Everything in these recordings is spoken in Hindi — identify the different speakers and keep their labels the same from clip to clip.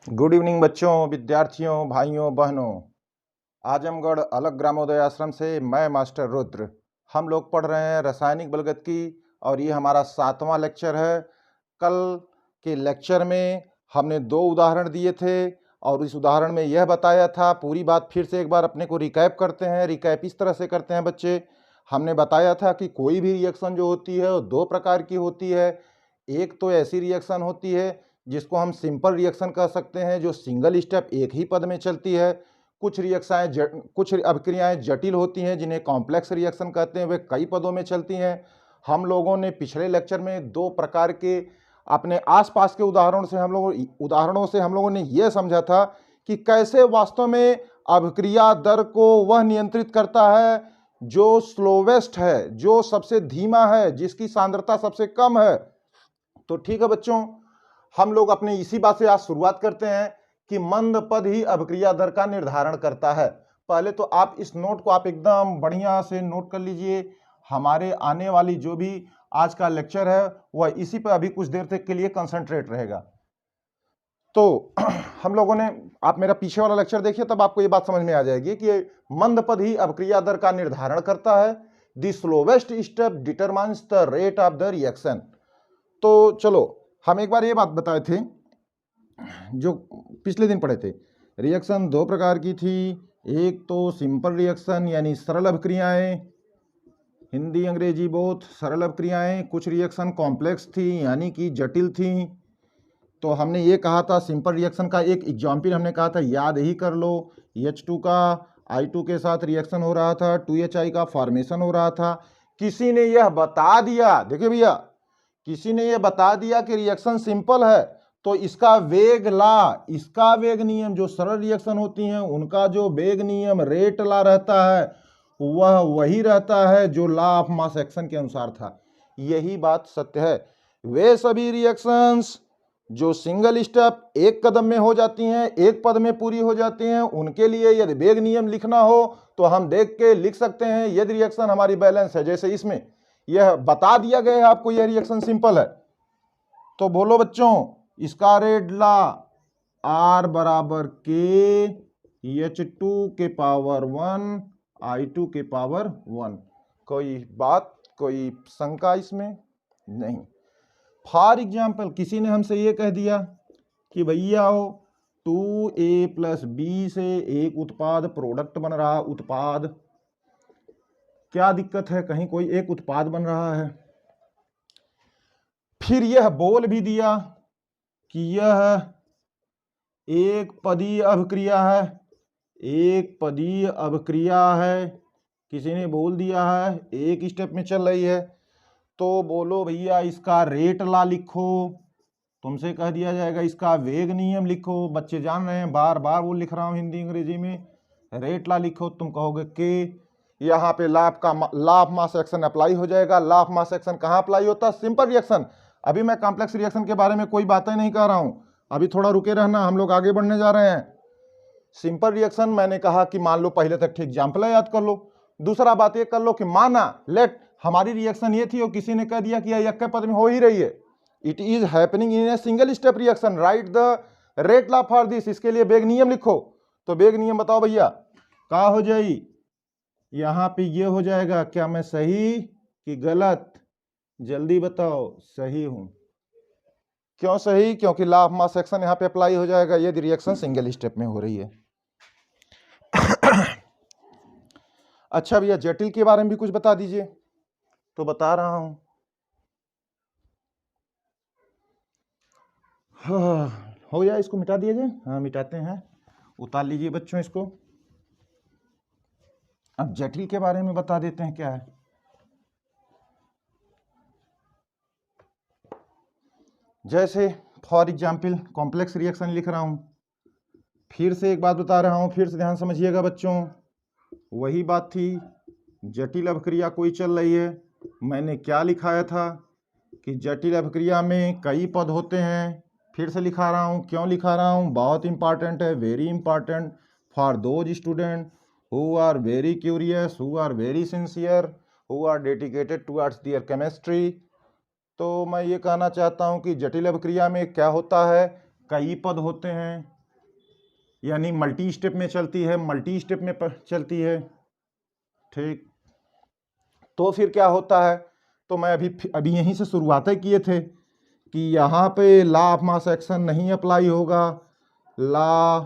Speaker 1: गुड इवनिंग बच्चों, विद्यार्थियों, भाइयों, बहनों। आजमगढ़ अलग ग्रामोदय आश्रम से मैं मास्टर रुद्र। हम लोग पढ़ रहे हैं रासायनिक बलगतिकी और ये हमारा 7वां लेक्चर है। कल के लेक्चर में हमने 2 उदाहरण दिए थे और इस उदाहरण में यह बताया था, पूरी बात फिर से एक बार अपने को रिकैप करते हैं। रिकैप इस तरह से करते हैं बच्चे, हमने बताया था कि कोई भी रिएक्शन जो होती है वो 2 प्रकार की होती है। एक तो ऐसी रिएक्शन होती है जिसको हम सिंपल रिएक्शन कह सकते हैं, जो सिंगल स्टेप एक ही पद में चलती है। कुछ अभिक्रियाएं जटिल होती हैं जिन्हें कॉम्प्लेक्स रिएक्शन कहते हैं, वे कई पदों में चलती हैं। हम लोगों ने पिछले लेक्चर में 2 प्रकार के अपने आसपास के उदाहरणों से हम लोगों ने यह समझा था कि कैसे वास्तव में अभिक्रिया दर को वह नियंत्रित करता है जो स्लोवेस्ट है, जो सबसे धीमा है, जिसकी सांद्रता सबसे कम है। तो ठीक है बच्चों, हम लोग अपने इसी बात से आज शुरुआत करते हैं कि मंद पद ही अभिक्रिया दर का निर्धारण करता है। पहले तो आप इस नोट को आप एकदम बढ़िया से नोट कर लीजिए। हमारे आने वाली जो भी आज का लेक्चर है वह इसी पर अभी कुछ देर तक के लिए कंसंट्रेट रहेगा। तो हम लोगों ने, आप मेरा पीछे वाला लेक्चर देखिए, तब आपको ये बात समझ में आ जाएगी कि मंद पद ही अभिक्रिया दर का निर्धारण करता है। The slowest step determines the rate of the reaction. तो चलो, हम एक बार ये बात बताए थे जो पिछले दिन पढ़े थे। रिएक्शन 2 प्रकार की थी। एक तो सिंपल रिएक्शन यानी सरल अभिक्रियाएं, हिंदी अंग्रेजी बोथ, सरल अभिक्रियाएं। कुछ रिएक्शन कॉम्प्लेक्स थी यानी कि जटिल थी। तो हमने ये कहा था, सिंपल रिएक्शन का एक एग्जाम्पल हमने कहा था, याद ही कर लो। H2 का I2 के साथ रिएक्शन हो रहा था, 2HI का फॉर्मेशन हो रहा था। किसी ने यह बता दिया, देखिए भैया, किसी ने यह बता दिया कि रिएक्शन सिंपल है, तो इसका वेग ला, इसका वेग नियम, जो सरल रिएक्शन होती हैं उनका जो वेग नियम रेट ला रहता है वह वही रहता है जो लॉ ऑफ मास एक्शन के अनुसार था। यही बात सत्य है। वे सभी रिएक्शंस जो सिंगल स्टेप एक कदम में हो जाती हैं, एक पद में पूरी हो जाती हैं, उनके लिए यदि वेग नियम लिखना हो तो हम देख के लिख सकते हैं। यदि रिएक्शन हमारी बैलेंस है, जैसे इसमें यह बता दिया गया है आपको यह रिएक्शन सिंपल है, तो बोलो बच्चों, इसका रेट ला R बराबर के H2 के पावर 1 I2 के पावर 1। कोई बात, कोई शंका इसमें नहीं। फॉर एग्जाम्पल, किसी ने हमसे ये कह दिया कि भैया 2A + B से एक उत्पाद प्रोडक्ट बन रहा, उत्पाद, क्या दिक्कत है, कहीं कोई एक उत्पाद बन रहा है। फिर यह बोल भी दिया कि यह एक पदीय अभिक्रिया है, एक पदीय अभिक्रिया है। किसी ने बोल दिया है एक स्टेप में चल रही है, तो बोलो भैया इसका रेट ला लिखो। तुमसे कह दिया जाएगा इसका वेग नियम लिखो। बच्चे जान रहे हैं, बार बार वो लिख रहा हूँ हिंदी अंग्रेजी में। रेट ला लिखो, तुम कहोगे कि यहाँ पे law of mass action apply हो जाएगा। लॉ ऑफ मास एक्शन कहाँ अप्लाई होता है? Simple reaction. अभी मैं कॉम्प्लेक्स रिएक्शन के बारे में कोई बातें नहीं कर रहा हूँ, अभी थोड़ा रुके रहना, हम लोग आगे बढ़ने जा रहे हैं। सिंपल रिएक्शन मैंने कहा कि मान लो, पहले तक ठीक एग्जाम्पल याद कर लो। दूसरा बात ये कर लो कि माना लेट हमारी रिएक्शन ये थी और किसी ने कह दिया कि यह एक पद में हो ही रही है। It is happening in a single step reaction, right the rate law for this. इसके लिए वेग नियम लिखो। तो वेग नियम बताओ भैया, क्या हो जाए? यहां पे ये हो जाएगा। क्या मैं सही कि गलत? जल्दी बताओ। सही हूं। क्यों सही? क्योंकि लॉ ऑफ मास एक्शन यहां पे अप्लाई हो जाएगा यदि रिएक्शन सिंगल स्टेप में हो रही है। अच्छा भैया, जटिल के बारे में भी कुछ बता दीजिए। तो बता रहा हूं। हो गया, इसको मिटा दिया जाए। हाँ, मिटाते हैं। उतार लीजिए बच्चों इसको। अब जटिल के बारे में बता देते हैं क्या है। जैसे फॉर एग्जाम्पल कॉम्प्लेक्स रिएक्शन लिख रहा हूं। फिर से एक बात बता रहा हूं, फिर से ध्यान समझिएगा बच्चों। वही बात थी, जटिल अभिक्रिया कोई चल रही है। मैंने क्या लिखाया था कि जटिल अभिक्रिया में कई पद होते हैं। फिर से लिखा रहा हूँ। क्यों लिखा रहा हूँ? बहुत इंपॉर्टेंट है, very important for those student who are very curious, who are very sincere, who are dedicated towards their chemistry. तो मैं ये कहना चाहता हूँ कि जटिल अभिक्रिया में क्या होता है, कई पद होते हैं, यानी मल्टी स्टेप में चलती है, मल्टी स्टेप में चलती है। ठीक, तो फिर क्या होता है, तो मैं अभी यहीं से शुरुआत किए थे कि यहाँ पे लॉ ऑफ मास एक्शन नहीं अप्लाई होगा, लॉ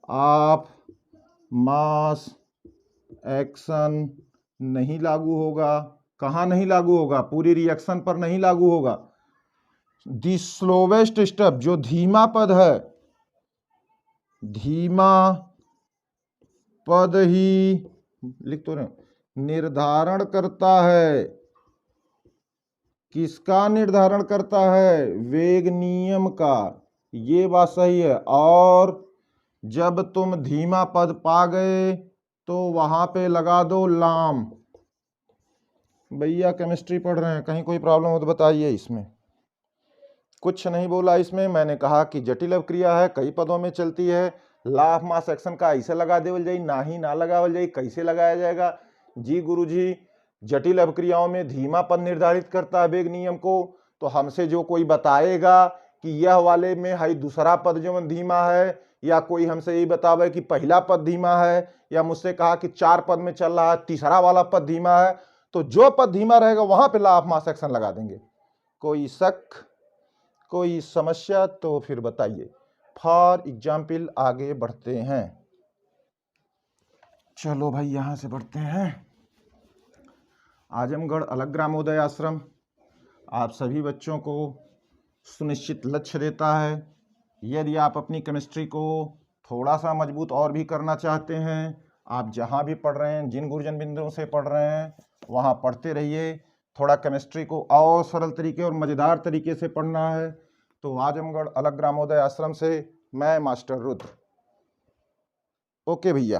Speaker 1: ऑफ मास एक्शन नहीं लागू होगा। कहाँ नहीं लागू होगा? पूरी रिएक्शन पर नहीं लागू होगा। दी स्लोवेस्ट स्टेप, जो धीमा पद है, धीमा पद ही लिख तो रहे, निर्धारण करता है। किसका निर्धारण करता है? वेग नियम का। ये बात सही है। और जब तुम धीमा पद पा गए तो वहां पे लगा दो लाम। भैया केमिस्ट्री पढ़ रहे हैं, कहीं कोई प्रॉब्लम हो तो बताइए। इसमें कुछ नहीं बोला। इसमें मैंने कहा कि जटिल अभिक्रिया है, कई पदों में चलती है, लॉ ऑफ मास एक्शन का ऐसे लगा देवल जाई, ना ही ना लगावल जाई। कैसे लगाया जाएगा जी गुरुजी? जटिल अभिक्रियाओं में धीमा पद निर्धारित करता है वेग नियम को। तो हमसे जो कोई बताएगा कि यह वाले में है दूसरा पद जो धीमा है, या कोई हमसे यही बतावे कि पहला पद धीमा है, या मुझसे कहा कि 4 पद में चल रहा है, तीसरा वाला पद धीमा है, तो जो पद धीमा रहेगा वहां पे लॉ ऑफ मास एक्शन लगा देंगे। कोई शक, कोई समस्या तो फिर बताइए। फॉर एग्जाम्पल आगे बढ़ते हैं। चलो भाई यहां से बढ़ते हैं। आजमगढ़ अलग ग्रामोदय आश्रम आप सभी बच्चों को सुनिश्चित लक्ष्य देता है। यदि आप अपनी केमिस्ट्री को थोड़ा सा मजबूत और भी करना चाहते हैं, आप जहां भी पढ़ रहे हैं, जिन गुरुजन बिंदुओं से पढ़ रहे हैं, वहां पढ़ते रहिए। थोड़ा केमिस्ट्री को और सरल तरीके और मज़ेदार तरीके से पढ़ना है तो आजमगढ़ अलग ग्रामोदय आश्रम से मैं मास्टर रुद्र। ओके भैया।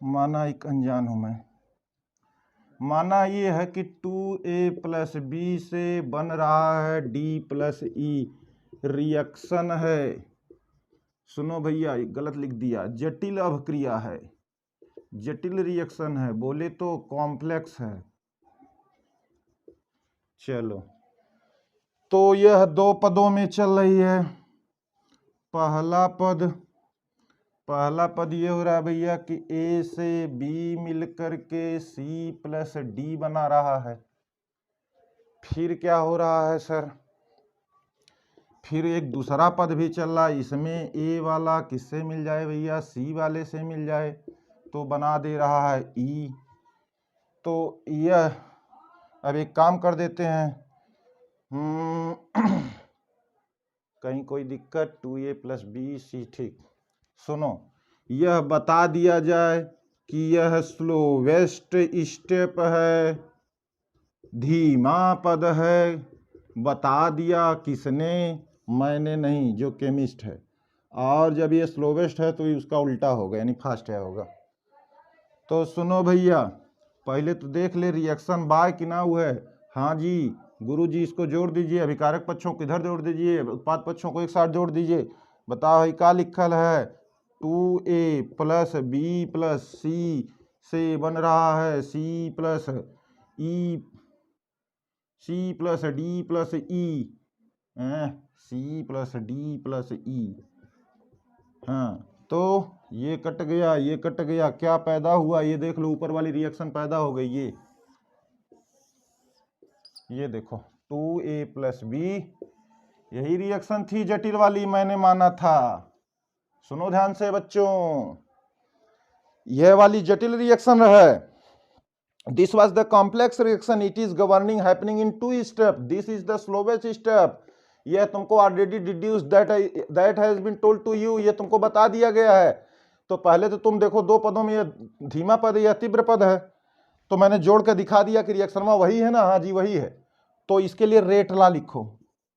Speaker 1: माना एक अनजान हूं मैं। माना ये है कि 2a + b से बन रहा है d + e, रिएक्शन है। सुनो भैया, गलत लिख दिया, जटिल अभिक्रिया है, जटिल रिएक्शन है, बोले तो कॉम्प्लेक्स है। चलो, तो यह 2 पदों में चल रही है। पहला पद ये हो रहा है भैया कि a से b मिलकर के c + d बना रहा है। फिर क्या हो रहा है सर? फिर एक दूसरा पद भी चल रहा है। इसमें a वाला किससे मिल जाए भैया? c वाले से मिल जाए, तो बना दे रहा है e। तो यह अब एक काम कर देते हैं, कहीं कोई दिक्कत? 2a + b c, ठीक। सुनो, यह बता दिया जाए कि यह स्लोवेस्ट स्टेप है, धीमा पद है। बता दिया किसने? मैंने नहीं, जो केमिस्ट है। और जब ये स्लोवेस्ट है तो उसका उल्टा होगा, यानी फास्ट है होगा। तो सुनो भैया, पहले तो देख ले रिएक्शन बाय कि ना हुआ है। हाँ जी गुरुजी, इसको जोड़ दीजिए, अभिकारक पक्षों को इधर जोड़ दीजिए, उत्पाद पक्षों को एक साथ जोड़ दीजिए। बताओ क्या लिखल है? 2a + b + c से बन रहा है c + d + e, c + d + e। हाँ, तो ये कट गया, ये कट गया, क्या पैदा हुआ? ये देख लो, ऊपर वाली रिएक्शन पैदा हो गई। ये देखो 2a + b, यही रिएक्शन थी जटिल वाली, मैंने माना था। सुनो ध्यान से बच्चों, यह वाली जटिल रिएक्शन है। This was the complex reaction, it is governing happening in 2 step, this is the slowest step. यह तुमको already deduce that has been told to you, ये तुमको बता दिया गया है। तो पहले तो तुम देखो 2 पदों में, यह धीमा पद है या तीव्र पद है, तो मैंने जोड़ कर दिखा दिया कि रिएक्शन में वही है ना। हाँ जी वही है। तो इसके लिए रेट लॉ लिखो।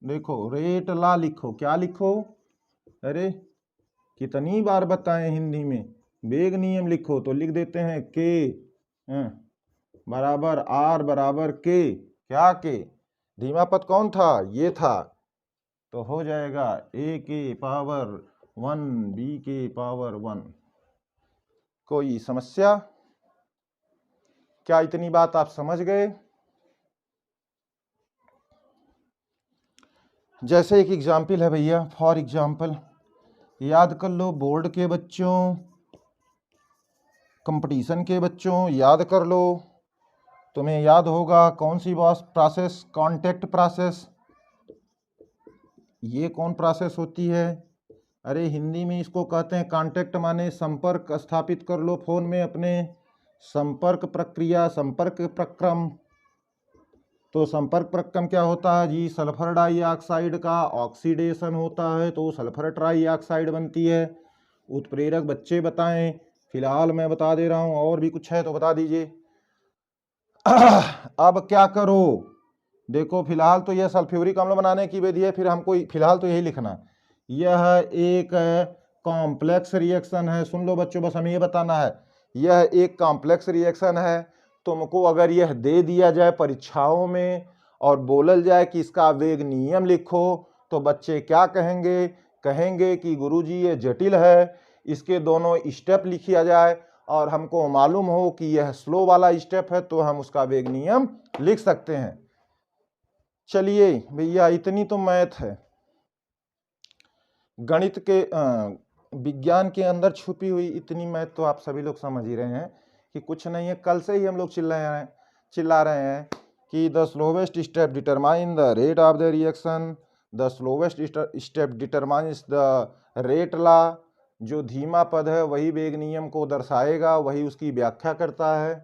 Speaker 1: देखो रेट लॉ लिखो, क्या लिखो? अरे कितनी बार बताएं हिंदी में, वेग नियम लिखो। तो लिख देते हैं K बराबर R बराबर K। क्या K? धीमा पद कौन था? ये था। तो हो जाएगा A के पावर 1 B के पावर 1। कोई समस्या? क्या इतनी बात आप समझ गए? जैसे एक एग्जाम्पल है भैया, फॉर एग्जाम्पल याद कर लो, बोर्ड के बच्चों, कंपटीशन के बच्चों याद कर लो। तुम्हें याद होगा कौन सी प्रोसेस, कांटेक्ट प्रोसेस। ये कौन प्रोसेस होती है? अरे हिंदी में इसको कहते हैं कांटेक्ट, माने संपर्क स्थापित कर लो फोन में अपने, संपर्क प्रक्रिया, संपर्क प्रक्रम। तो संपर्क प्रक्रम क्या होता है जी? सल्फर डाइऑक्साइड का ऑक्सीडेशन होता है तो सल्फर ट्राइऑक्साइड बनती है। उत्प्रेरक बच्चे बताएं, फिलहाल मैं बता दे रहा हूं, और भी कुछ है तो बता दीजिए। अब क्या करो, देखो फिलहाल तो यह सल्फ्यूरिक अम्ल बनाने की विधि है, फिर हमको फिलहाल तो यही लिखना। यह एक कॉम्प्लेक्स रिएक्शन है, सुन लो बच्चों, बस हमें ये बताना है, यह एक कॉम्प्लेक्स रिएक्शन है। तुमको अगर यह दे दिया जाए परीक्षाओं में और बोलल जाए कि इसका वेग नियम लिखो, तो बच्चे क्या कहेंगे? कहेंगे कि गुरुजी ये जटिल है, इसके दोनों स्टेप लिखिया जाए, और हमको मालूम हो कि यह स्लो वाला स्टेप है तो हम उसका वेग नियम लिख सकते हैं। चलिए भैया, इतनी तो मैथ है, गणित के विज्ञान के अंदर छुपी हुई इतनी मैथ तो आप सभी लोग समझ ही रहे हैं कि कुछ नहीं है। कल से ही हम लोग चिल्ला रहे हैं कि the slowest step determine the rate of the reaction, the slowest step determines the rate law. जो धीमा पद है वही वेग नियम को दर्शाएगा, वही उसकी व्याख्या करता है।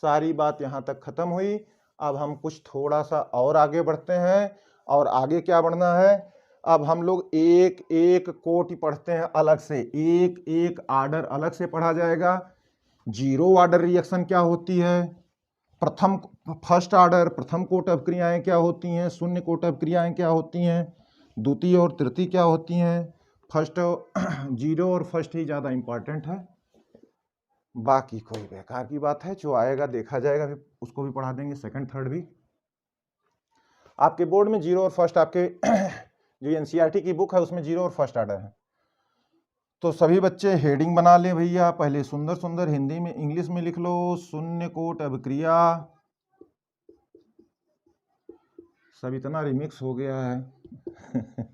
Speaker 1: सारी बात यहाँ तक खत्म हुई। अब हम कुछ थोड़ा सा और आगे बढ़ते हैं, और आगे क्या बढ़ना है? अब हम लोग एक एक कोटि पढ़ते हैं अलग से, एक एक आर्डर अलग से पढ़ा जाएगा। जीरो ऑर्डर रिएक्शन क्या होती है, फर्स्ट ऑर्डर प्रथम कोट अभिक्रियाएं क्या होती हैं, शून्य कोट अभिक्रियाएं क्या होती हैं, द्वितीय और तृतीय क्या होती हैं। फर्स्ट जीरो और फर्स्ट ही ज़्यादा इंपॉर्टेंट है, बाकी कोई बेकार की बात है, जो आएगा देखा जाएगा, फिर उसको भी पढ़ा देंगे, सेकंड थर्ड भी। आपके बोर्ड में जीरो और फर्स्ट, आपके जो एनसीईआरटी की बुक है उसमें जीरो और फर्स्ट ऑर्डर है। तो सभी बच्चे हेडिंग बना लें भैया, पहले सुंदर सुंदर हिंदी में इंग्लिश में लिख लो, शून्य कोट अभिक्रिया। सब इतना रिमिक्स हो गया है।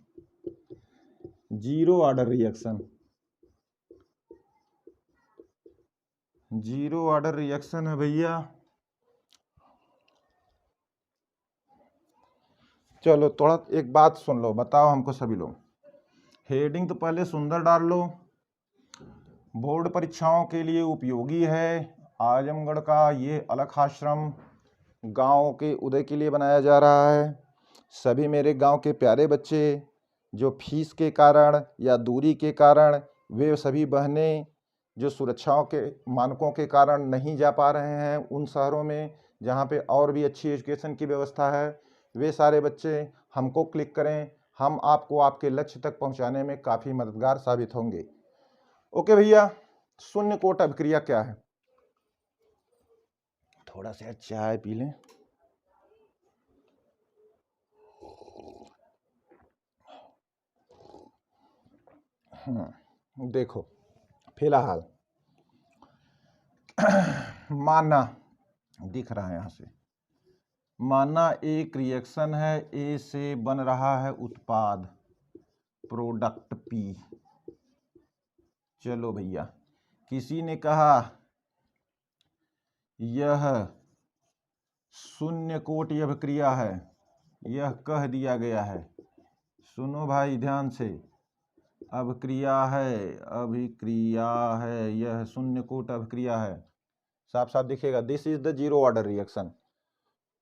Speaker 1: Zero order reaction, zero order reaction है भैया। चलो थोड़ा एक बात सुन लो, बताओ हमको सभी लोग, हेडिंग तो पहले सुंदर डाल लो। बोर्ड परीक्षाओं के लिए उपयोगी है। आजमगढ़ का ये अलग आश्रम गांव के उदय के लिए बनाया जा रहा है। सभी मेरे गांव के प्यारे बच्चे जो फीस के कारण या दूरी के कारण, वे सभी बहनें जो सुरक्षाओं के मानकों के कारण नहीं जा पा रहे हैं उन शहरों में जहां पे और भी अच्छी एजुकेशन की व्यवस्था है, वे सारे बच्चे हमको क्लिक करें, हम आपको आपके लक्ष्य तक पहुंचाने में काफ़ी मददगार साबित होंगे। ओके भैया, शून्य कोट अभिक्रिया क्या है? थोड़ा सा चाय पी लें। देखो फिलहाल माना दिख रहा है यहाँ से, माना एक रिएक्शन है, ए से बन रहा है उत्पाद प्रोडक्ट पी। चलो भैया, किसी ने कहा यह शून्य कोट अभिक्रिया है, यह कह दिया गया है, सुनो भाई ध्यान से, अभिक्रिया है, यह शून्य कोट अभिक्रिया है, साफ साफ दिखेगा, this is the zero order reaction.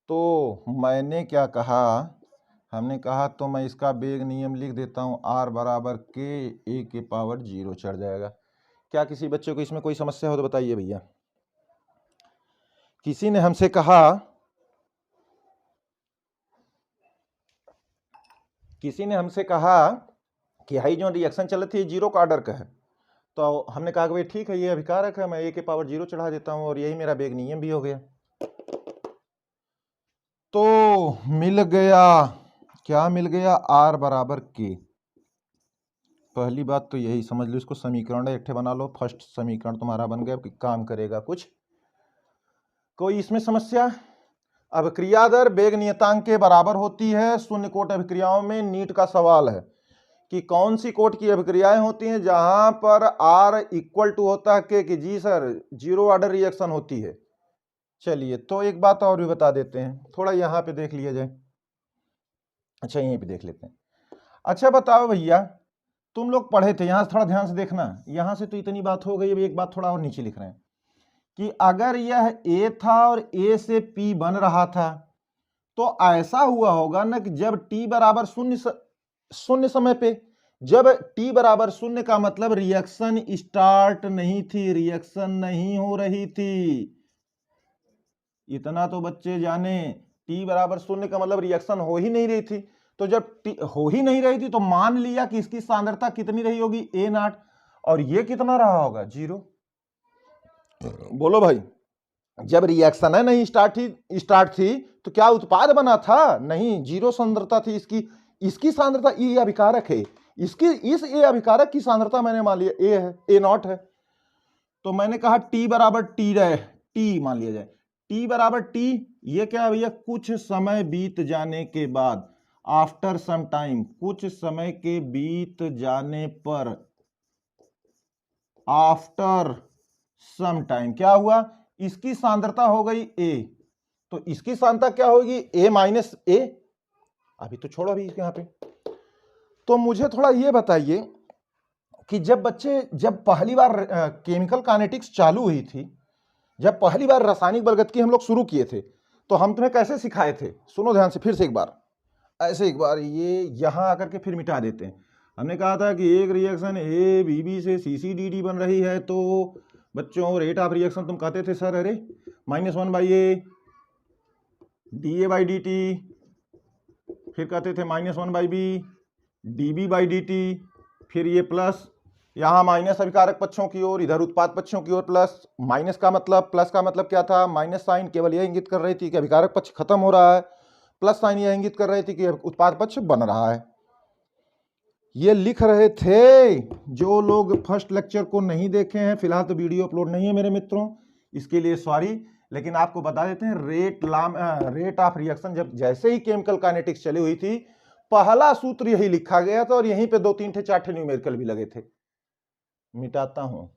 Speaker 1: तो मैंने क्या कहा, हमने कहा तो मैं इसका वेग नियम लिख देता हूँ, R बराबर के ए के पावर 0 चढ़ जाएगा। क्या किसी बच्चे को इसमें कोई समस्या हो तो बताइए भैया। किसी ने हमसे कहा कि हाई जो रिएक्शन चल रही है जीरो का ऑर्डर का है, तो हमने कहा कि भाई ठीक है, ये अभिकारक है, मैं ए के पावर 0 चढ़ा देता हूँ और यही मेरा वेग नियम भी हो गया। तो मिल गया, क्या मिल गया? R बराबर के। पहली बात तो यही समझ लो, इसको समीकरण एक बना लो, फर्स्ट समीकरण तुम्हारा बन गया, काम करेगा कुछ। कोई इसमें समस्या? अभिक्रिया दर वेग नियतांक के बराबर होती है। शून्य कोट अभिक्रियाओं में नीट का सवाल है कि कौन सी कोट की अभिक्रियाएं होती हैं जहां पर R इक्वल टू होता है के, कि जी सर जीरो ऑर्डर रिएक्शन होती है। चलिए तो एक बात और भी बता देते हैं, थोड़ा यहाँ पे देख लिया जाए। अच्छा यहीं पे देख लेते हैं। अच्छा बताओ भैया, तुम लोग पढ़े थे, यहां से थोड़ा ध्यान से देखना, यहां से तो इतनी बात हो गई, अब एक बात थोड़ा और नीचे लिख रहे हैं कि अगर यह A था और A से P बन रहा था तो ऐसा हुआ होगा ना कि जब t बराबर शून्य समय पे, जब t बराबर शून्य का मतलब रिएक्शन स्टार्ट नहीं थी, रिएक्शन नहीं हो रही थी। इतना तो बच्चे जाने, t बराबर शून्य का मतलब रिएक्शन हो ही नहीं रही थी। तो जब t हो ही नहीं रही थी तो मान लिया कि इसकी सांद्रता कितनी रही होगी, A0, और ये कितना रहा होगा, 0। बोलो भाई, जब रिएक्शन है नहीं स्टार्ट थी तो क्या उत्पाद बना था, नहीं, 0 सांद्रता थी इसकी सांद्रता E अभिकारक है, इस A अभिकारक की सांद्रता मैंने मान लिया A है, A0 है। तो मैंने कहा t बराबर t मान लिया जाए, t बराबर t, ये क्या भैया, कुछ समय बीत जाने के बाद, आफ्टर सम टाइम, कुछ समय के बीत जाने पर, आफ्टर सम टाइम क्या हुआ, इसकी सांद्रता हो गई A, तो इसकी सांद्रता क्या होगी, A माइनस A। अभी तो छोड़ो अभी यहां पे। तो मुझे थोड़ा ये बताइए कि जब पहली बार केमिकल काइनेटिक्स चालू हुई थी, जब पहली बार रासायनिक बलगतिकी हम लोग शुरू किए थे, तो हम तुम्हें कैसे सिखाए थे, सुनो ध्यान से फिर से एक बार, ऐसे एक बार ये यहां आकर के फिर मिटा देते हैं। हमने कहा था कि एक रिएक्शन ABB से CCDD बन रही है, तो बच्चों रेट ऑफ रिएक्शन तुम कहते थे सर, अरे -1/A DA/dt, फिर कहते थे -1/B dB/dt, फिर ये प्लस, यहाँ माइनस अभिकारक पक्षों की ओर, इधर उत्पाद पक्षों की ओर प्लस, माइनस का मतलब, प्लस का मतलब क्या था, माइनस साइन केवल यह इंगित कर रही थी कि अभिकारक पक्ष खत्म हो रहा है, प्लस साइन यह इंगित कर रही थी कि उत्पाद पक्ष बन रहा है। ये लिख रहे थे। जो लोग फर्स्ट लेक्चर को नहीं देखे हैं, फिलहाल तो वीडियो अपलोड नहीं है मेरे मित्रों, इसके लिए सॉरी, लेकिन आपको बता देते हैं रेट ऑफ रिएक्शन जब जैसे ही केमिकल काइनेटिक्स चली हुई थी, पहला सूत्र यही लिखा गया था और यहीं पे 2-3 थे 4 थे न्यूमेरिकल भी लगे थे। मिटाता हूं,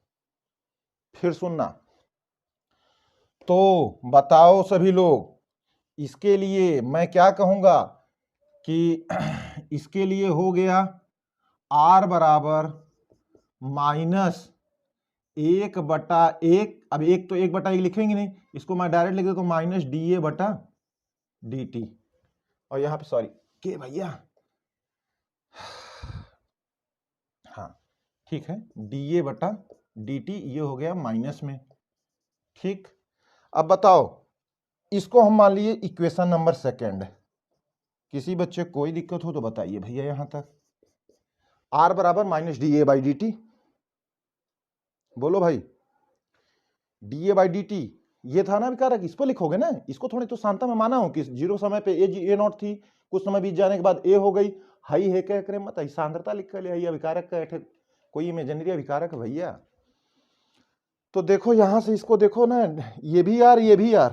Speaker 1: फिर सुनना। तो बताओ सभी लोग, इसके लिए मैं क्या कहूंगा कि इसके लिए हो गया R बराबर -1/1, अब एक तो 1/1 लिखेंगे नहीं, इसको मैं डायरेक्ट लिख देता हूं -dA/dt, और यहां पे सॉरी के भैया, हाँ ठीक है, dA/dt ये हो गया माइनस में, ठीक। अब बताओ, इसको हम मान लिए इक्वेशन नंबर 2। किसी बच्चे कोई दिक्कत हो तो बताइए भैया यहां तक। R बराबर -dA/dt, बोलो भाई, dA/dt ये था ना अभिकारक, इस पर लिखोगे ना, इसको थोड़ी तो शांता में माना हो कि 0 समय पे A0 थी, कुछ समय बीत जाने के बाद A हो गई, हाई है कह करे मत, सांद्रता लिख कर ले, अभिकारक का कोई इमेजिनरी अभिकारक है भैया। तो देखो यहां से इसको देखो ना, ये भी R, ये भी R,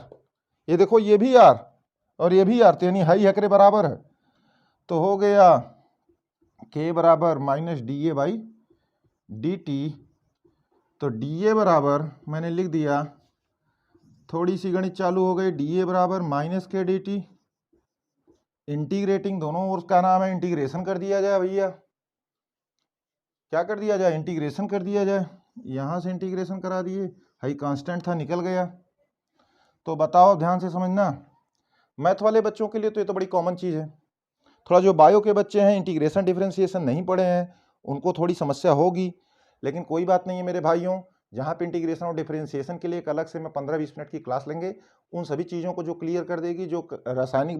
Speaker 1: ये देखो ये भी R और ये भी R, तो यानी हाई हकरे बराबर है, तो हो गया K बराबर -dA/dt। तो dA बराबर मैंने लिख दिया, थोड़ी सी गणित चालू हो गई, dA बराबर -k/dt, इंटीग्रेटिंग दोनों ओर का नाम है, इंटीग्रेशन कर दिया जाए भैया, क्या कर दिया जाए, इंटीग्रेशन कर दिया जाए, यहां से इंटीग्रेशन करा दिए, हाई कांस्टेंट था निकल गया। तो बताओ ध्यान से समझना, मैथ वाले बच्चों के लिए तो ये तो बड़ी कॉमन चीज़ है, थोड़ा जो बायो के बच्चे हैं, इंटीग्रेशन डिफरेंशिएशन नहीं पढ़े हैं, उनको थोड़ी समस्या होगी, लेकिन कोई बात नहीं है मेरे भाइयों, जहाँ पे इंटीग्रेशन और डिफरेंशिएशन के लिए एक अलग से मैं 15-20 मिनट की क्लास लेंगे, उन सभी चीज़ों को जो क्लियर कर देगी, जो रासायनिक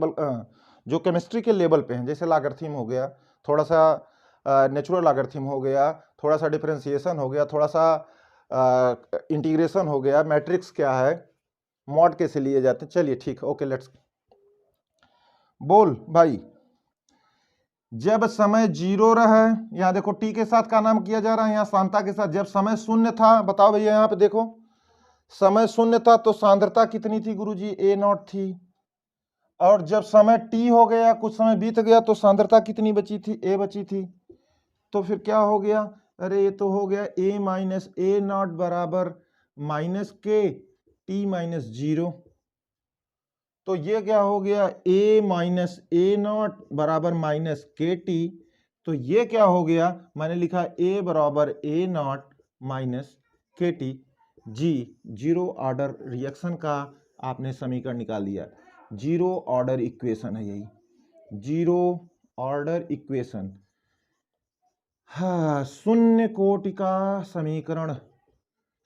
Speaker 1: जो केमिस्ट्री के लेवल पे हैं, जैसे लॉगरिथम हो गया, थोड़ा सा नेचुरल लॉगरिथम हो गया, थोड़ा सा डिफरेंशिएशन हो गया, थोड़ा सा इंटीग्रेशन हो गया, मैट्रिक्स क्या है, मॉड कैसे लिए जाते हैं, चलिए ठीक, ओके लेट्स बोल भाई। जब समय 0 रहा, यहां देखो t के साथ का नाम किया जा रहा है, यहां सांद्रता के साथ, जब समय 0 था, बताओ भैया यहां पे देखो, समय 0 था तो सांद्रता कितनी थी गुरुजी, A0 थी, और जब समय t हो गया, कुछ समय बीत गया, तो सांद्रता कितनी बची थी? a बची थी। तो फिर क्या हो गया? अरे ये तो हो गया a माइनस ए नॉट बराबर माइनस के टी माइनस 0। तो ये क्या हो गया? a माइनस ए नॉट बराबर माइनस के टी। तो ये क्या हो गया? मैंने लिखा a बराबर ए नॉट माइनस के टी। जी, जीरो ऑर्डर रिएक्शन का आपने समीकरण निकाल दिया। जीरो ऑर्डर इक्वेशन है यही, जीरो ऑर्डर इक्वेशन। हाँ, शून्य कोटि का समीकरण,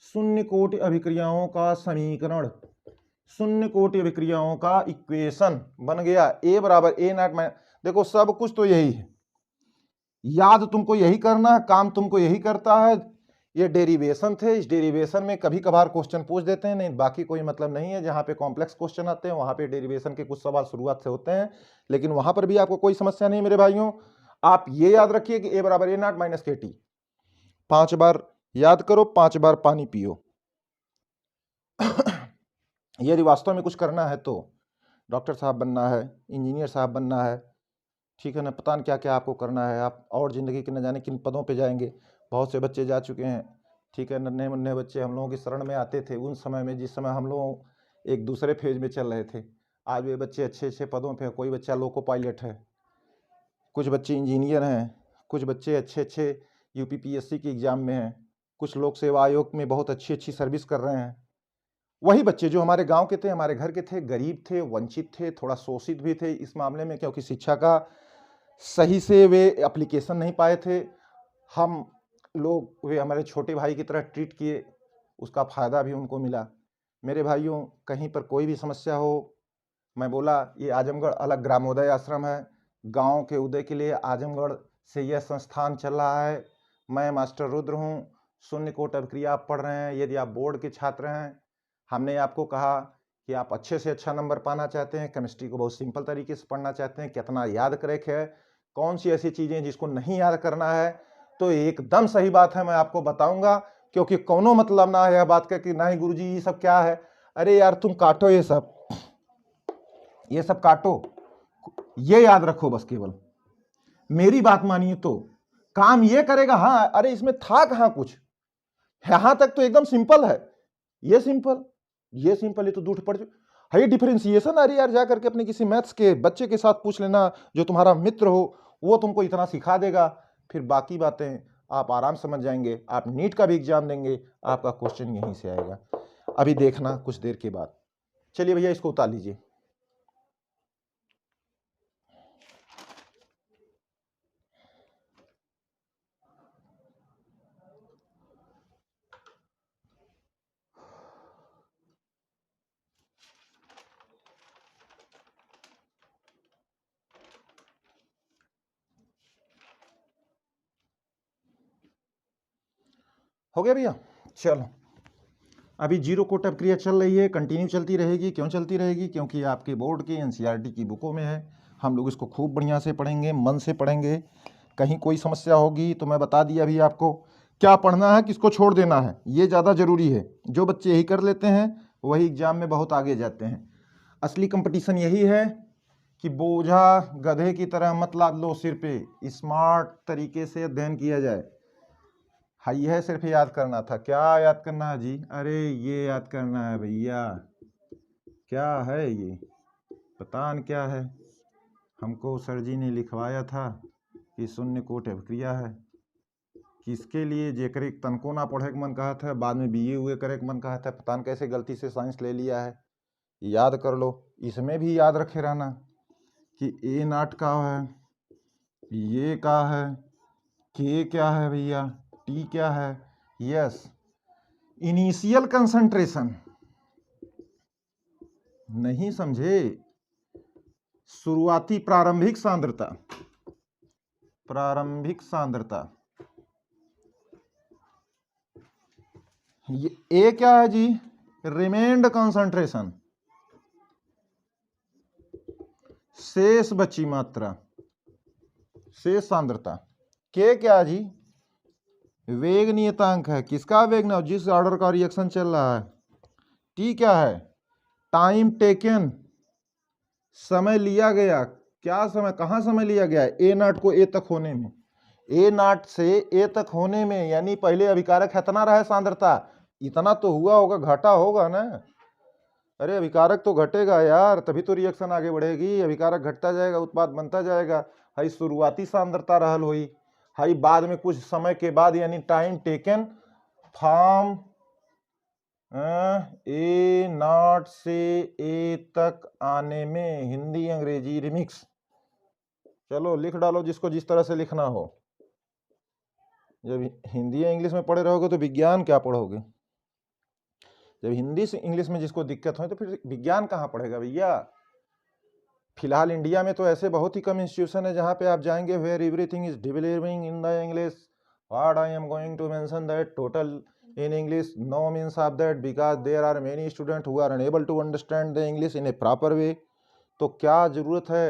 Speaker 1: शून्य कोटि अभिक्रियाओं का समीकरण, शून्य कोटि अभिक्रियाओं का इक्वेशन बन गया। a बराबर ए नॉट माइनस, देखो सब कुछ तो यही है, याद तुमको यही करना है, काम तुमको यही करता है। ये डेरिवेशन थे, इस डेरिवेशन में कभी कभार क्वेश्चन पूछ देते हैं, नहीं बाकी कोई मतलब नहीं है। जहाँ पे कॉम्प्लेक्स क्वेश्चन आते हैं वहाँ पे डेरिवेशन के कुछ सवाल शुरुआत से होते हैं, लेकिन वहाँ पर भी आपको कोई समस्या नहीं मेरे भाइयों। आप ये याद रखिए कि a बराबर ए नॉट माइनस के टी। 5 बार याद करो, 5 बार पानी पियो। यदि वास्तव में कुछ करना है तो डॉक्टर साहब बनना है, इंजीनियर साहब बनना है, ठीक है ना, पता नहीं क्या क्या आपको करना है। आप और ज़िंदगी के न जाने किन पदों पे जाएंगे। बहुत से बच्चे जा चुके हैं, ठीक है, नन्हे मुन्ने बच्चे हम लोगों की शरण में आते थे उन समय में, जिस समय हम लोग एक दूसरे फेज में चल रहे थे। आज वे बच्चे अच्छे अच्छे पदों पे हैं। कोई बच्चा लोको पायलट है, कुछ बच्चे इंजीनियर हैं, कुछ बच्चे अच्छे अच्छे यूपीपीएससी के एग्ज़ाम में हैं, कुछ लोक सेवा आयोग में बहुत अच्छी अच्छी सर्विस कर रहे हैं। वही बच्चे जो हमारे गांव के थे, हमारे घर के थे, गरीब थे, वंचित थे, थोड़ा शोषित भी थे इस मामले में, क्योंकि शिक्षा का सही से वे एप्लीकेशन नहीं पाए थे। हम लोग वे हमारे छोटे भाई की तरह ट्रीट किए, उसका फ़ायदा भी उनको मिला। मेरे भाइयों, कहीं पर कोई भी समस्या हो, मैं बोला ये आजमगढ़ अलग ग्रामोदय आश्रम है। गांव के उदय के लिए आजमगढ़ से यह संस्थान चल रहा है। मैं मास्टर रुद्र हूँ। शून्य कोटि अभिक्रिया आप पढ़ रहे हैं। यदि आप बोर्ड के छात्र हैं, हमने आपको कहा कि आप अच्छे से अच्छा नंबर पाना चाहते हैं, केमिस्ट्री को बहुत सिंपल तरीके से पढ़ना चाहते हैं, कितना याद करे है, कौन सी ऐसी चीज़ें जिसको नहीं याद करना है, तो एकदम सही बात है, मैं आपको बताऊंगा। क्योंकि कोनो मतलब ना है यह बात का कि नहीं गुरुजी ये सब क्या है। अरे यार तुम काटो ये सब काटो, ये याद रखो बस, केवल मेरी बात मानिए तो काम ये करेगा। हाँ, अरे इसमें था कहाँ कुछ, यहां तक तो एकदम सिंपल है। ये सिंपल ये तो दूर पड़ है। डिफरेंशिएशन, अरे यार जा करके अपने किसी मैथ्स के बच्चे के साथ पूछ लेना जो तुम्हारा मित्र हो, वो तुमको इतना सिखा देगा। फिर बाकी बातें आप आराम समझ जाएंगे। आप नीट का भी एग्जाम देंगे, आपका क्वेश्चन यहीं से आएगा। अभी देखना कुछ देर के बाद। चलिए भैया इसको उतार लीजिए। हो गया भैया? चलो, अभी जीरो कोटि अभिक्रिया चल रही है, कंटिन्यू चलती रहेगी। क्यों चलती रहेगी? क्योंकि आपके बोर्ड के एनसीईआरटी की बुकों में है। हम लोग इसको खूब बढ़िया से पढ़ेंगे, मन से पढ़ेंगे। कहीं कोई समस्या होगी तो मैं बता दिया अभी आपको क्या पढ़ना है, किसको छोड़ देना है, ये ज़्यादा ज़रूरी है। जो बच्चे यही कर लेते हैं वही एग्जाम में बहुत आगे जाते हैं। असली कंपटीशन यही है कि बोझा गधे की तरह मत लाद लो सिर पे, स्मार्ट तरीके से अध्ययन किया जाए। हाँ, यह सिर्फ याद करना था। क्या याद करना है जी? अरे ये याद करना है भैया। क्या है ये? पता नहीं क्या है। हमको सर जी ने लिखवाया था कि शून्य कोटि अभिक्रिया है। किसके लिए? जेकरे तनको ना पढ़े के मन कहा था, बाद में बीए हुए करे के मन कहा था, पता नहीं कैसे गलती से साइंस ले लिया है। याद कर लो, इसमें भी याद रखे रहना कि ए नॉट का है, ये का है, के क्या है भैया, टी क्या है। यस, इनिशियल कंसंट्रेशन नहीं समझे? शुरुआती प्रारंभिक सांद्रता, प्रारंभिक सांद्रता। ये ए क्या है जी? रिमेन्ड कंसंट्रेशन, शेष बची मात्रा, शेष सांद्रता। के क्या है जी? वेग नियतांक है। किसका वेग ना, जिस ऑर्डर का रिएक्शन चल रहा है। टी क्या है? टाइम टेकन, समय लिया गया, क्या समय, कहाँ समय लिया गया है? ए नॉट को ए तक होने में, ए नॉट से ए तक होने में, यानी पहले अभिकारक इतना रहा सांद्रता, इतना तो हुआ होगा, घटा होगा ना। अरे अभिकारक तो घटेगा यार, तभी तो रिएक्शन आगे बढ़ेगी। अभिकारक घटता जाएगा, उत्पाद बनता जाएगा। हाई शुरुआती सांद्रता रहल हुई, हाई बाद में कुछ समय के बाद, यानी time taken from A not से ए तक आने में। हिंदी अंग्रेजी रिमिक्स, चलो लिख डालो जिसको जिस तरह से लिखना हो। जब हिंदी या इंग्लिश में पढ़े रहोगे तो विज्ञान क्या पढ़ोगे? जब हिंदी से इंग्लिश में जिसको दिक्कत हो तो फिर विज्ञान कहाँ पढ़ेगा भैया? फिलहाल इंडिया में तो ऐसे बहुत ही कम इंस्टीट्यूशन है जहाँ पे आप जाएंगे where everything is delivering in the English. What I am going to mention that total in English, no means of that, because there are many students who are unable to understand the English in a proper way। तो क्या जरूरत है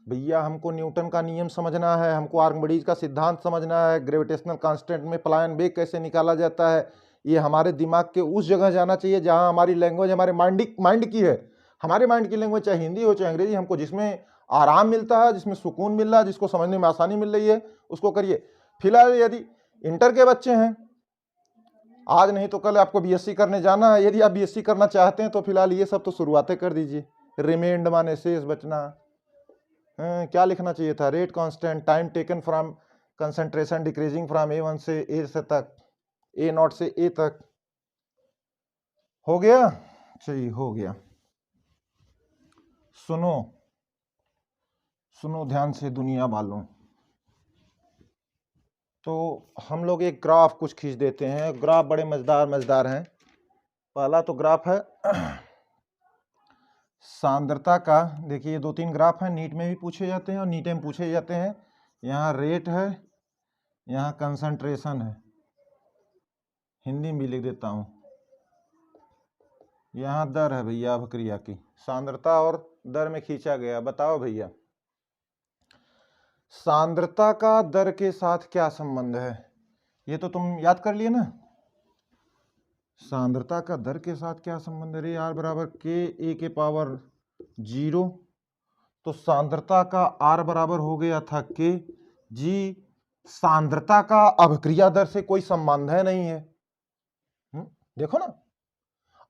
Speaker 1: भैया? हमको न्यूटन का नियम समझना है, हमको आर्किमिडीज का सिद्धांत समझना है, ग्रेविटेशनल कांस्टेंट में पलायन वेग कैसे निकाला जाता है। ये हमारे दिमाग के उस जगह जाना चाहिए जहाँ हमारी लैंग्वेज हमारे माइंड की है। हमारे माइंड की लैंग्वेज चाहे हिंदी हो चाहे अंग्रेजी, हमको जिसमें आराम मिलता है, जिसमें सुकून मिल रहा है, जिसको समझने में आसानी मिल रही है, उसको करिए। फिलहाल यदि इंटर के बच्चे हैं, आज नहीं तो कल आपको बीएससी करने जाना है, यदि आप बीएससी करना चाहते हैं तो फिलहाल ये सब तो शुरुआतें कर दीजिए। रिमेंड माने शेष बचना। क्या लिखना चाहिए था? Rate constant, time taken from concentration decreasing from A1 से ए से तक, ए नॉट से ए तक। हो गया? चलिए हो गया। सुनो सुनो ध्यान से दुनिया वालों, तो हम लोग एक ग्राफ कुछ खींच देते हैं। ग्राफ बड़े मजेदार हैं। पहला तो ग्राफ है सांद्रता का। देखिए 2-3 ग्राफ हैं, नीट में भी पूछे जाते हैं और नीट में पूछे जाते हैं। यहाँ रेट है, यहाँ कंसंट्रेशन है, हिंदी में भी लिख देता हूँ। यहाँ दर है भैया अभिक्रिया की, सांद्रता और दर में खींचा गया। बताओ भैया सांद्रता का दर के साथ क्या संबंध है? ये तो तुम याद कर लिए ना। सांद्रता का दर के साथ क्या संबंध है? आर बराबर के ए के पावर 0। तो सांद्रता का आर बराबर हो गया था के जी। सांद्रता का अभिक्रिया दर से कोई संबंध है नहीं है। देखो ना,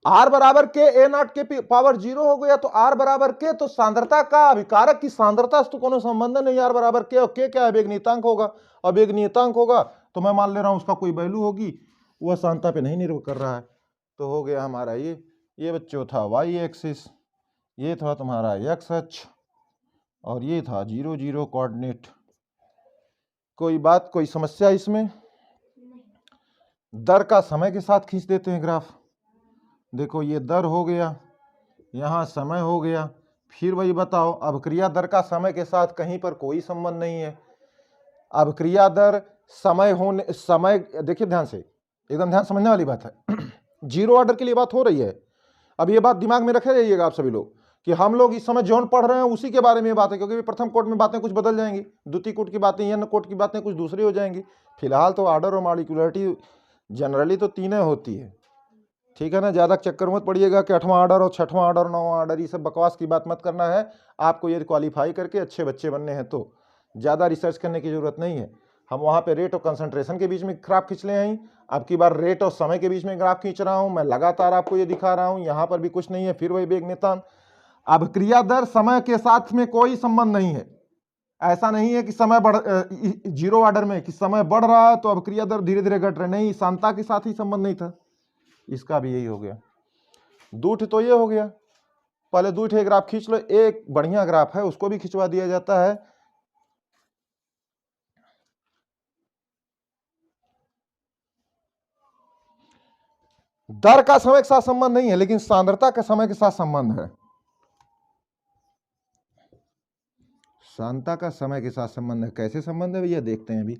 Speaker 1: आर बराबर के ए नॉट के पावर 0 हो गया, तो आर बराबर के, तो सांद्रता का अभिकारक की सांद्रता से तो कोनो संबंध नहीं। आर बराबर के, और के क्या है? वेग नियतांक होगा। और वेग नियतांक होगा तो मैं मान ले रहा हूं उसका कोई वैल्यू होगी, वह सांद्रता पे नहीं निर्भर कर रहा है। तो हो गया हमारा ये बच्चों था वाई एक्सिस, ये था तुम्हारा एक्स अक्ष, और ये था 0 कोऑर्डिनेट। कोई बात, कोई समस्या इसमें? दर का समय के साथ खींच देते हैं ग्राफ। देखो ये दर हो गया, यहाँ समय हो गया। फिर वही बताओ, अभिक्रिया दर का समय के साथ कहीं पर कोई संबंध नहीं है। अभिक्रिया दर समय देखिए ध्यान से, एकदम ध्यान समझने वाली बात है। 0 ऑर्डर के लिए बात हो रही है। अब ये बात दिमाग में रखे रहिएगा आप सभी लोग कि हम लोग इस समय जौन पढ़ रहे हैं उसी के बारे में बात है, क्योंकि प्रथम कोट में बातें कुछ बदल जाएंगी, द्वितीय कोट की बातें, n कोट की बातें कुछ दूसरी हो जाएंगी। फिलहाल तो ऑर्डर और मॉलिक्यूलरिटी जनरली तो तीनों होती है, ठीक है ना। ज़्यादा चक्कर मत पड़िएगा कि 8वां ऑर्डर और 6वां ऑर्डर और 9वां ऑर्डर, ये सब बकवास की बात मत करना है। आपको यदि क्वालिफाई करके अच्छे बच्चे बनने हैं तो ज़्यादा रिसर्च करने की जरूरत नहीं है। हम वहाँ पे रेट और कंसंट्रेशन के बीच में ग्राफ खींच ले आई, अब की बार रेट और समय के बीच में ग्राफ खींच रहा हूँ मैं, लगातार आपको ये दिखा रहा हूँ। यहाँ पर भी कुछ नहीं है। फिर वही वेग नियतांक, अभिक्रिया दर समय के साथ में कोई संबंध नहीं है। ऐसा नहीं है कि समय बढ़ 0 ऑर्डर में कि समय बढ़ रहा है तो अभिक्रिया दर धीरे धीरे घट रही, नहीं, सांद्रता के साथ ही संबंध नहीं था। इसका भी यही हो गया। दूठ तो ये हो गया, पहले दूठ एक ग्राफ खींच लो। एक बढ़िया ग्राफ है उसको भी खिंचवा दिया जाता है। दर का समय के साथ संबंध नहीं है, लेकिन सांद्रता का समय के साथ संबंध है। सांद्रता का समय के साथ संबंध है। कैसे संबंध है भैया? देखते हैं अभी।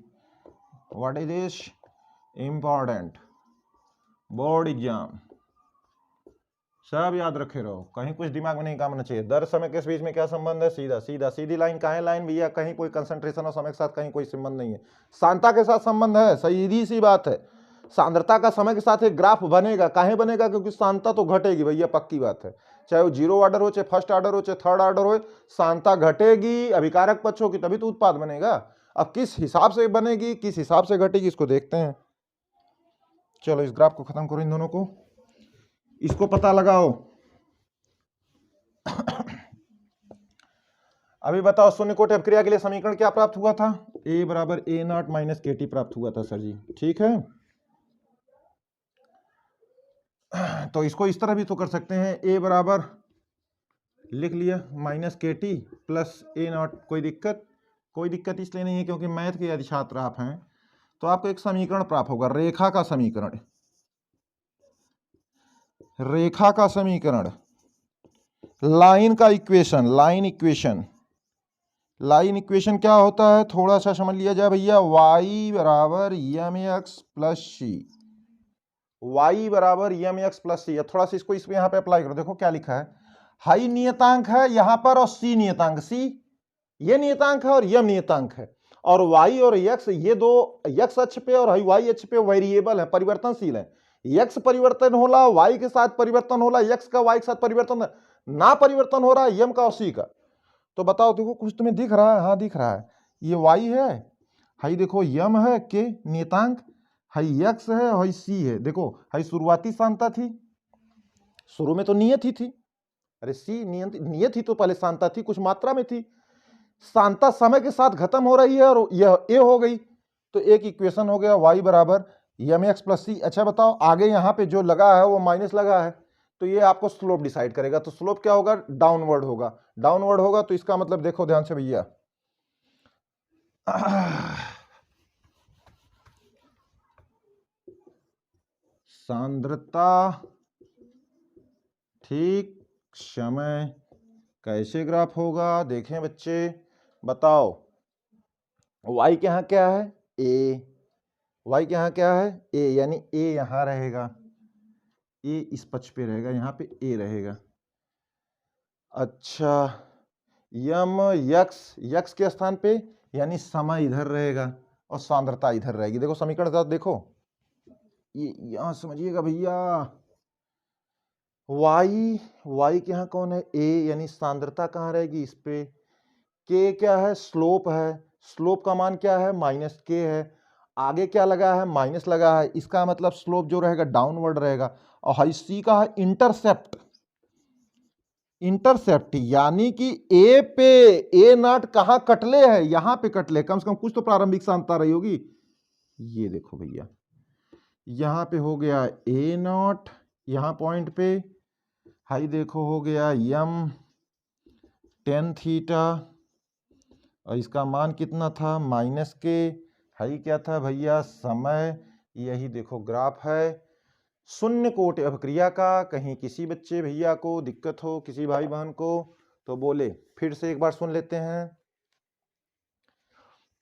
Speaker 1: What is this important board exam, सब याद रखे रहो, कहीं कुछ दिमाग में नहीं काम होना चाहिए। दर समय के बीच में क्या संबंध है? सीधी लाइन। कहाँ लाइन भैया? कहीं कोई कंसंट्रेशन और समय के साथ कहीं कोई संबंध नहीं है। सांद्रता के साथ संबंध है, सीधी सी बात है। सांद्रता का समय के साथ एक ग्राफ बनेगा, काहे बनेगा, क्योंकि सांद्रता तो घटेगी भैया, पक्की बात है, चाहे वो जीरो ऑर्डर हो, चाहे फर्स्ट ऑर्डर हो, चाहे थर्ड ऑर्डर हो, सांद्रता घटेगी, अभिकारक पक्ष होगी तभी तो उत्पाद बनेगा। अब किस हिसाब से बनेगी, किस हिसाब से घटेगी, इसको देखते हैं। चलो इस ग्राफ को खत्म करो, इन दोनों को, इसको पता लगाओ। अभी बताओ, शून्य कोटि अपक्रिया के लिए समीकरण क्या प्राप्त हुआ था? A बराबर A नॉट माइनस KT प्राप्त हुआ था सर जी, ठीक है। तो इसको इस तरह भी तो कर सकते हैं, A बराबर लिख लिया minus KT plus A not. कोई दिक्कत? कोई दिक्कत इसलिए नहीं है क्योंकि मैथ के यदि छात्र आप हैं तो आपको एक समीकरण प्राप्त होगा, रेखा का समीकरण। रेखा का समीकरण, लाइन का equation, line equation. Line equation क्या होता है, थोड़ा सा समझ लिया जाए भैया। y बराबर mx प्लस सी, y बराबर mx प्लस सी। थोड़ा सा इसको इसमें यहाँ पे अप्लाई करो, देखो क्या लिखा है, हाई नियतांक है यहाँ पर और सी नियतांक, सी ये नियतांक है और यम नियतांक है, और y और x ये दो x अक्ष पे और y अक्ष पे वेरिएबल है, परिवर्तनशील है। x परिवर्तन होला, y के साथ परिवर्तन होला, x का y के साथ परिवर्तन ना परिवर्तन हो रहा है यम का और सी का। तो बताओ, देखो कुछ तुम्हें दिख रहा है? हाँ दिख रहा है, ये y है, हाई देखो यम है के नियतांक, हाई x है, हाई c है। देखो हाई शुरुआती सांद्रता थी, शुरू में तो नियत ही थी, अरे c नियत ही तो पहले सांद्रता थी, कुछ मात्रा में थी, सांद्रता समय के साथ खत्म हो रही है और यह a हो गई, तो एक इक्वेशन हो गया y बराबर mx प्लस सी। अच्छा बताओ, आगे यहाँ पे जो लगा है वो माइनस लगा है, तो ये आपको स्लोप डिसाइड करेगा। तो स्लोप क्या होगा? डाउनवर्ड होगा। डाउनवर्ड होगा तो इसका मतलब देखो ध्यान से भैया, सांद्रता ठीक समय कैसे ग्राफ होगा? देखें बच्चे, बताओ, y के यहाँ क्या है? a, y के यहाँ क्या है? a, यानी a यहाँ रहेगा, a इस पक्ष पे रहेगा, यहाँ पे a रहेगा। अच्छा, यम यक्स के स्थान पे, यानी समय इधर रहेगा और सांद्रता इधर रहेगी। देखो समीकरण साथ देखो, ये यहां समझिएगा भैया, y के यहाँ कौन है? a, यानी सांद्रता कहाँ रहेगी? इस पे। k क्या है? स्लोप है, स्लोप का मान क्या है? माइनस k है। आगे क्या लगा है? माइनस लगा है, इसका मतलब स्लोप जो रहेगा डाउनवर्ड रहेगा। और हाई c का है इंटरसेप्ट, इंटरसेप्ट यानी कि ए पे ए नॉट कहां कटले है? यहां पे कटले, कम से कम कुछ तो प्रारंभिक सांद्रता रही होगी। ये देखो भैया, यहां पे हो गया ए नॉट, यहां पॉइंट पे हाई देखो हो गया यम टेन थीटा, और इसका मान कितना था? माइनस के। हाई क्या था भैया? समय। यही देखो ग्राफ है शून्य कोटि अपक्रिया का। कहीं किसी बच्चे भैया को दिक्कत हो, किसी भाई बहन को, तो बोले। फिर से एक बार सुन लेते हैं,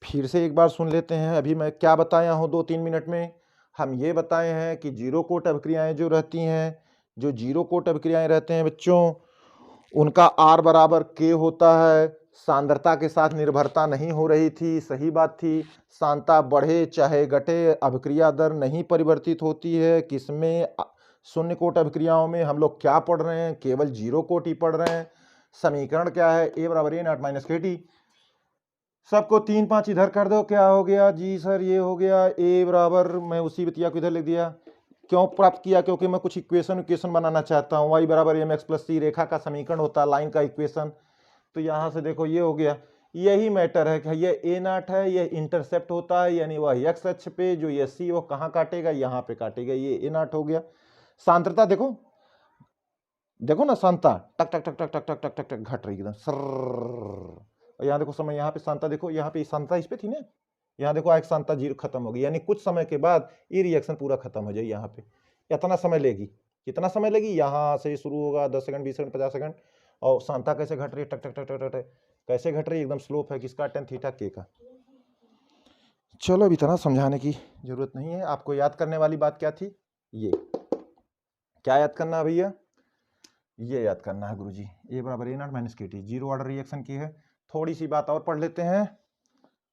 Speaker 1: फिर से एक बार सुन लेते हैं। अभी मैं क्या बताया हूं 2-3 मिनट में? हम ये बताए हैं कि जीरो कोटि अपक्रियाएं जो रहती हैं, जो जीरो कोटि अपक्रियाएं रहते हैं बच्चों, उनका R बराबर K होता है। सांद्रता के साथ निर्भरता नहीं हो रही थी, सही बात थी। सांद्रता बढ़े चाहे घटे, अभिक्रिया दर नहीं परिवर्तित होती है। किसमें? शून्य कोटि अभिक्रियाओं में। हम लोग क्या पढ़ रहे हैं? केवल जीरो कोटि पढ़ रहे हैं। समीकरण क्या है? A बराबर A नॉट माइनस KT। सबको 3-5 इधर कर दो, क्या हो गया जी सर? ये हो गया A बराबर, मैं उसी बतिया को इधर लिख दिया। क्यों प्राप्त किया? क्योंकि मैं कुछ इक्वेशन बनाना चाहता हूँ। y बराबर mx प्लस सी रेखा का समीकरण होता है, लाइन का इक्वेशन। तो यहाँ से देखो ये हो गया। यही मैटर है कि ये a नॉट है, ये इंटरसेप्ट होता है, यानी वह x अक्ष पे, जो ये c वो कहाँ काटेगा? यहाँ पे काटेगा। ये a नॉट हो गया। सांद्रता देखो, देखो ना, सांद्रता टक टक टक टक टक टक टक टक टक घट रही एकदम सर। और यहाँ देखो समय, यहाँ पे सांद्रता देखो, यहाँ पे सांद्रता इस पे थी ना, यहाँ देखो एक सांद्रता जीरो खत्म हो गई, यानी कुछ समय के बाद ये रिएक्शन पूरा खत्म हो जाए। यहाँ पे इतना समय लेगी, कितना समय लेगी? यहाँ से शुरू होगा 10 सेकंड, 20 सेकंड, 50 सेकंड। और सांद्रता कैसे घट रही है? टक टक टक टक टक, कैसे घट रही है? एकदम स्लोप है, किसका? टेन थीटा के का। चलो अब इतना समझाने की जरूरत नहीं है। आपको याद करने वाली बात क्या थी? ये क्या याद करना है भैया? ये याद करना है गुरुजी, A बराबर A not minus KT, zero order reaction की है। थोड़ी सी बात और पढ़ लेते हैं,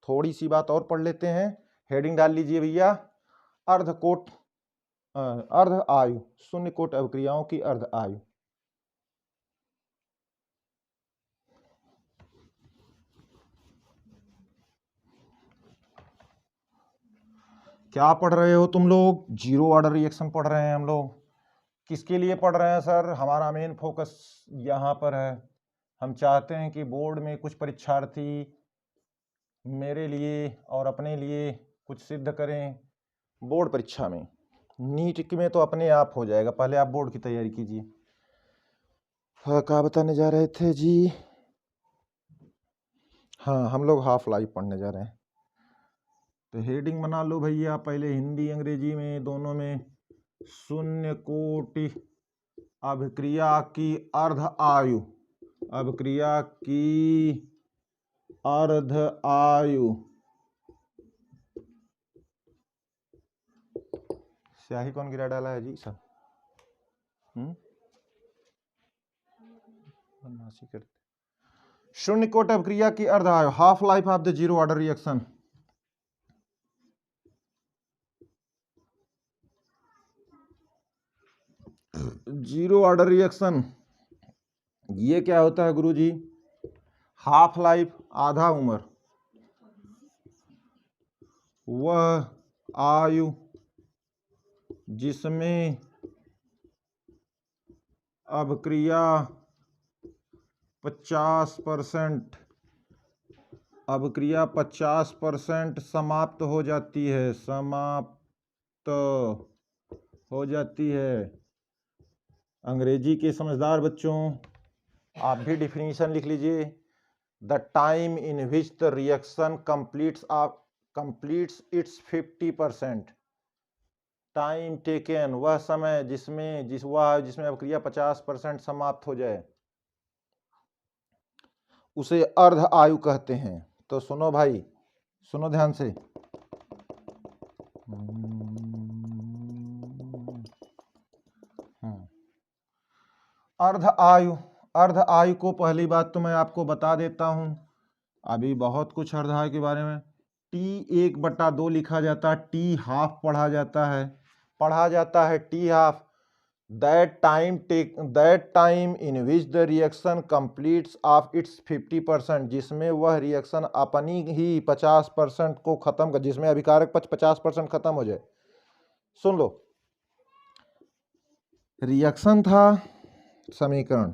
Speaker 1: थोड़ी सी बात और पढ़ लेते हैं। हेडिंग डाल लीजिए भैया, अर्धकोट अर्ध आयु, शून्य कोट अभिक्रियाओं की अर्ध आयु। क्या पढ़ रहे हो तुम लोग? जीरो ऑर्डर रिएक्शन पढ़ रहे हैं हम लोग। किसके लिए पढ़ रहे हैं सर? हमारा मेन फोकस यहाँ पर है। हम चाहते हैं कि बोर्ड में कुछ परीक्षार्थी मेरे लिए और अपने लिए कुछ सिद्ध करें बोर्ड परीक्षा में। नीट में तो अपने आप हो जाएगा, पहले आप बोर्ड की तैयारी कीजिए। क्या बताने जा रहे थे जी? हाँ, हम लोग हाफ लाइफ पढ़ने जा रहे हैं। तो हेडिंग बना लो भैया, पहले हिंदी अंग्रेजी में दोनों में। शून्य कोटि अभिक्रिया की अर्ध आयु, अभिक्रिया की अर्ध आयु। स्याही कौन गिरा डाला है जी सर? करते शून्य कोट अभिक्रिया की अर्ध आयु, half life of the zero order reaction. Zero order reaction ये क्या होता है गुरुजी? हाफ लाइफ, आधा उम्र, वह आयु जिसमें अभिक्रिया 50%, अभिक्रिया 50% समाप्त हो जाती है, समाप्त हो जाती है। अंग्रेजी के समझदार बच्चों आप भी डिफिनीशन लिख लीजिए। The time in which the reaction completes it's 50%। Time taken, वह समय जिसमें अभिक्रिया 50% समाप्त हो जाए, उसे अर्ध आयु कहते हैं। तो सुनो भाई, सुनो ध्यान से। अर्ध आयु, अर्ध आयु को पहली बात तो मैं आपको बता देता हूं, अभी बहुत कुछ अर्ध आयु के बारे में। T1/2 लिखा जाता है, T हाफ पढ़ा जाता है T half. that time in which the reaction completes of its 50%, जिसमें वह रिएक्शन अपनी ही 50% को खत्म कर, जिसमें अभिकारक पक्ष 50% खत्म हो जाए। सुन लो, रिएक्शन था, समीकरण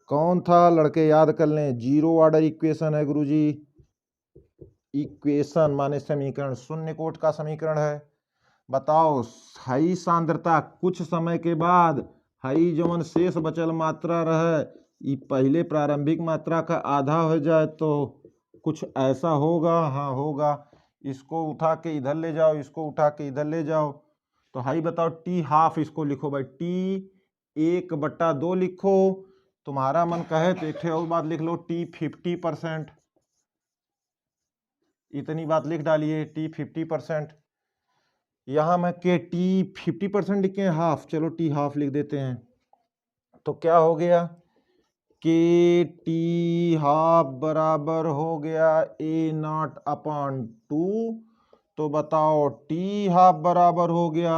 Speaker 1: कौन था लड़के? याद कर लें, जीरो ऑर्डर इक्वेशन है गुरुजी। इक्वेशन माने समीकरण, शून्य कोट का समीकरण है। बताओ, हाई सांद्रता कुछ समय के बाद हाई जवन शेष बचल मात्रा रहे, पहले प्रारंभिक मात्रा का आधा हो जाए तो कुछ ऐसा होगा। हाँ होगा। इसको उठा के इधर ले जाओ, इसको उठा के इधर ले जाओ, तो हाई बताओ T हाफ, इसको लिखो भाई T1/2 लिखो। तुम्हारा मन कहे तो एक और बात लिख लो, T 50%। इतनी बात लिख डालिए, T 50%। यहां मैं के T 50% लिखे हाफ, चलो T हाफ लिख देते हैं। तो क्या हो गया? के T हाफ बराबर हो गया A0/2। तो बताओ T हाफ बराबर हो गया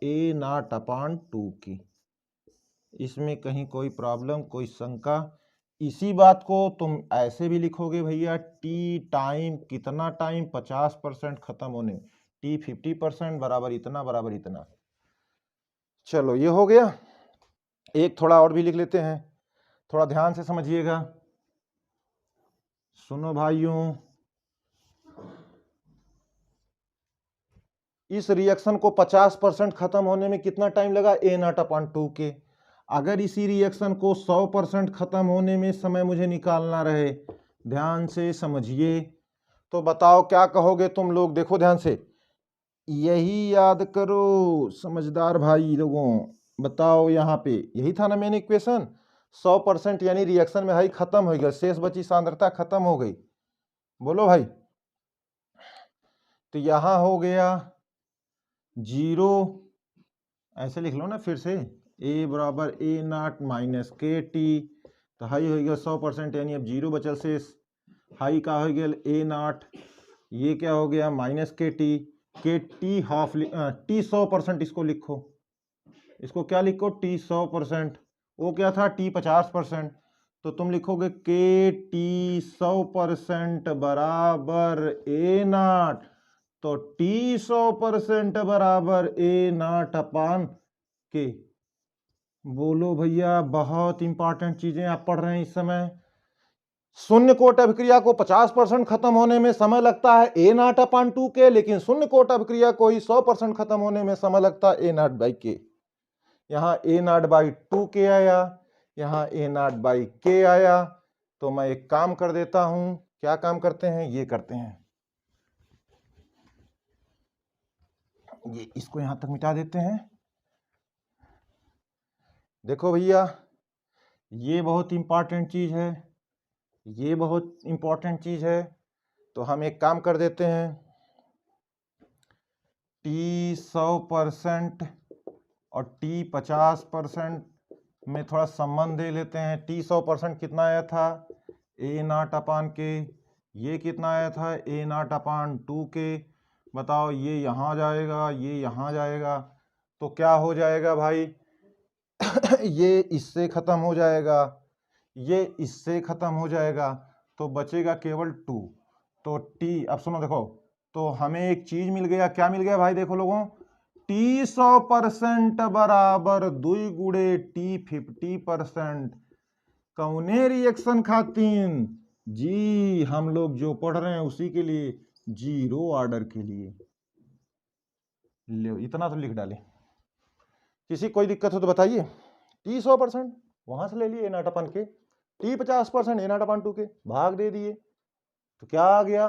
Speaker 1: A0/2 की। इसमें कहीं कोई प्रॉब्लम, कोई शंका? इसी बात को तुम ऐसे भी लिखोगे भैया, T टाइम, कितना टाइम? 50% खत्म होने, T 50% बराबर इतना। चलो ये हो गया। एक थोड़ा और भी लिख लेते हैं, थोड़ा ध्यान से समझिएगा। सुनो भाइयों, इस रिएक्शन को 50% खत्म होने में कितना टाइम लगा? A0/2 के। अगर इसी रिएक्शन को 100% खत्म होने में समय मुझे निकालना रहे, ध्यान से समझिए, तो बताओ क्या कहोगे तुम लोग? देखो ध्यान से, यही याद करो समझदार भाई लोगों। बताओ, यहाँ पे यही था ना मेन इक्वेशन। 100% यानी रिएक्शन में हाई खत्म हो गया, शेष बची सांद्रता खत्म हो गई। बोलो भाई। तो यहां हो गया 0, ऐसे लिख लो ना फिर से, A बराबर A0 - KT। तो हाई हो गया 100%, यानी अब 0 बचल शेष। हाई का हो गया A0, ये क्या हो गया? -KT। KT हाफ, T 100%, इसको लिखो इसको क्या लिखो, टी 100%, वो क्या था, टी 50%, तो तुम लिखोगे के टी 100% बराबर ए नॉट, तो टी 100% बराबर ए नॉट अपान के। बोलो भैया, बहुत इंपॉर्टेंट चीजें आप पढ़ रहे हैं इस समय। शून्य कोट अभिक्रिया को 50% खत्म होने में समय लगता है ए नॉट अपान 2 के, लेकिन शून्य कोट अभिक्रिया को ही 100% खत्म होने में समय लगता है ए नॉट बाई के। यहाँ ए नॉट बाई 2 के आया, यहाँ ए नॉट बाई के आया, तो मैं एक काम कर देता हूं। क्या काम करते हैं, ये करते हैं, ये इसको यहां तक मिटा देते हैं। देखो भैया, ये बहुत इंपॉर्टेंट चीज है, ये बहुत इंपॉर्टेंट चीज है, तो हम एक काम कर देते हैं, टी 100% और टी 50% में थोड़ा संबंध दे लेते हैं। टी 100% कितना आया था, ए नॉट अपान के, ये कितना आया था, ए नॉट अपान 2 के। बताओ, ये यहाँ जाएगा, ये यहाँ जाएगा, तो क्या हो जाएगा भाई ये इससे खत्म हो जाएगा, ये इससे खत्म हो जाएगा, तो बचेगा केवल 2। तो टी, अब सुनो देखो, तो हमें एक चीज मिल गया, क्या मिल गया भाई, देखो लोगों, टी 100% बराबर 2 गुणे टी 50%। कौने रिएक्शन खातिर जी, हम लोग जो पढ़ रहे हैं उसी के लिए, जीरो ऑर्डर के लिए। ले, इतना तो लिख डाले। किसी कोई दिक्कत हो तो बताइए। टी 100% वहां से ले लिए ए नॉट अपान के, टी 50% ए नॉट अपान 2 के, भाग दे दिए, तो क्या आ गया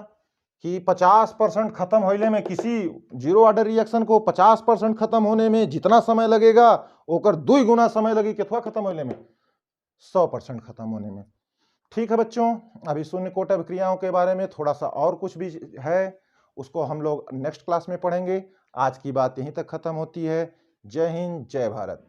Speaker 1: कि 50% खत्म होने में, किसी जीरो ऑर्डर रिएक्शन को 50% खत्म होने में जितना समय लगेगा, ओकर 2 गुना समय लगे कितना खत्म होने में, 100% खत्म होने में। ठीक है बच्चों, अभी शून्य कोट अभिक्रियाओं के बारे में थोड़ा सा और कुछ भी है, उसको हम लोग नेक्स्ट क्लास में पढ़ेंगे। आज की बात यहीं तक खत्म होती है। जय हिंद, जय भारत।